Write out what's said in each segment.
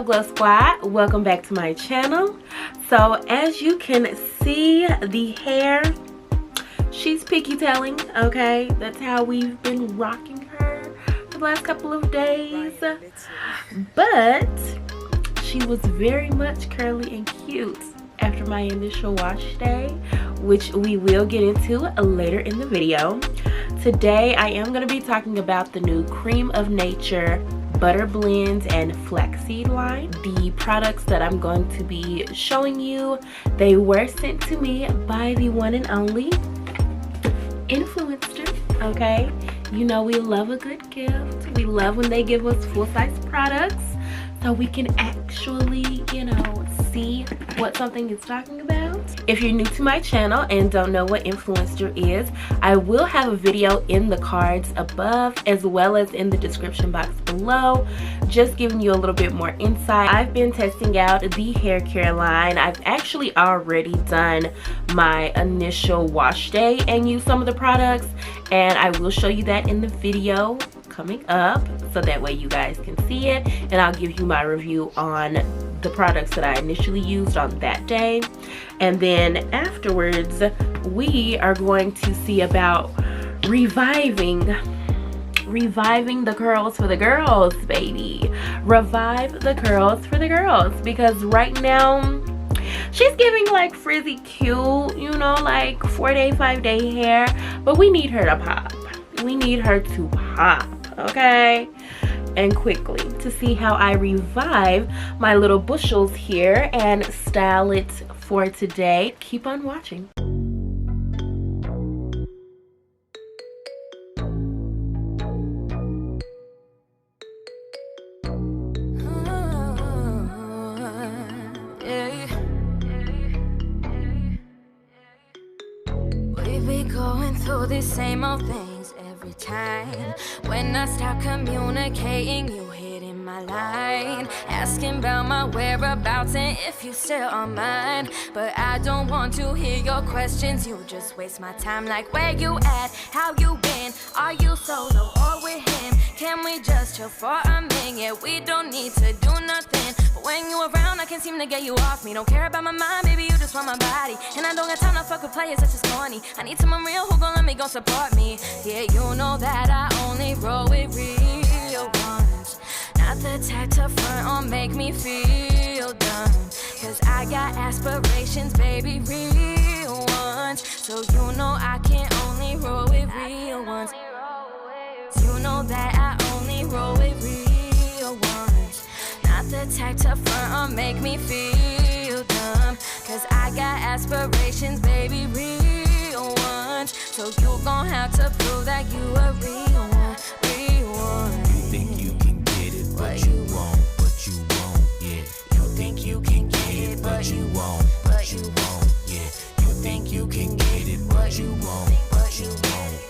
Glow Squad, welcome back to my channel. So as you can see, the hair, she's picky telling, okay? That's how we've been rocking her for the last couple of days. But she was very much curly and cute after my initial wash day, which we will get into later in the video. Today I am going to be talking about the new Creme of Nature butter blends and flaxseed line. The products that I'm going to be showing you, they were sent to me by the one and only influencer, okay? You know we love a good gift. We love when they give us full-size products so we can actually, you know, see what something is talking about. If you're new to my channel and don't know what influencer is, I will have a video in the cards above as well as in the description box below, just giving you a little bit more insight. I've been testing out the hair care line. I've actually already done my initial wash day and used some of the products, and I will show you that in the video coming up so that way you guys can see it, and I'll give you my review on the products that I initially used on that day. And then afterwards we are going to see about reviving the curls for the girls, baby. Revive the curls for the girls, because right now she's giving like frizzy cute, you know, like 4-day 5-day hair, but we need her to pop. We need her to pop, okay? And quickly, to see how I revive my little bushels here and style it for today. Keep on watching. We be going through the same old things every time. When I stop communicating, you hitting my line, asking about my whereabouts and if you still on mine. But I don't want to hear your questions, you just waste my time. Like, where you at, how you been, are you solo or with him? Can we just chill for a minute? We don't need to do nothing, but when you around I can't seem to get you off me. Don't care about my mind, baby, you just want my body, and I don't got time to fuck with players that's just corny. I need someone real who gon' let me go support me. Yeah, you know that I only roll with real ones, not the type to front or make me feel dumb, cause I got aspirations, baby, real ones. So you know I can only roll with real ones. You know that I only roll with real ones, not the type to front or make me feel dumb, cause I got aspirations, baby, real ones. So you gon' have to prove that you a real one, real one. You think you can get it, but you won't, yeah. You think you can get it, but you won't, yeah. You think you can get it, but you won't,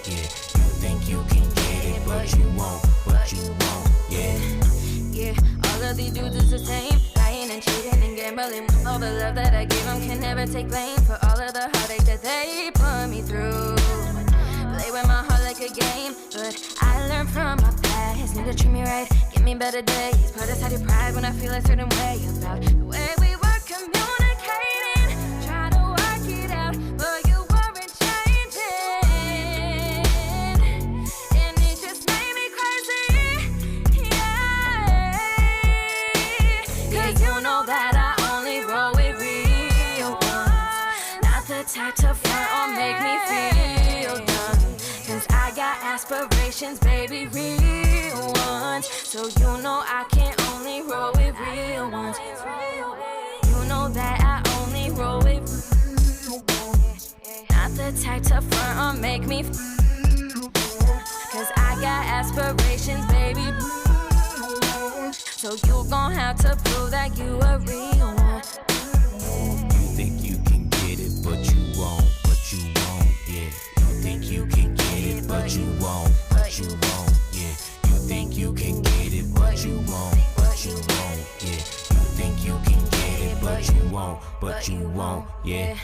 yeah. You think you can get it, but you won't, yeah. Yeah, all of these dudes is the same, lying and cheating and gambling. All the love that I give them can never take blame for all of the heartache that they put me through. Play with my heart like a game, but I learned from my past. Need to treat me right, give me better days. Put aside your pride when I feel a certain way about the way we were communicating. Try to work it out, but you weren't changing, and it just made me crazy. Yeah, cause you know that I only roll with real ones, not the type to front or make me feel dumb, cause I got aspirations, baby, real ones. So you know I can only roll with real ones. You know that I only roll with real ones, not the type to front or make me feel, cause I got aspirations, baby, real ones. So you gon' have to prove that you a real one. You think you can get it, but you won't, yeah. You think you can get it, but you won't, yeah. You think you can get it, but you won't, yeah. You think you can get it, but you won't, yeah.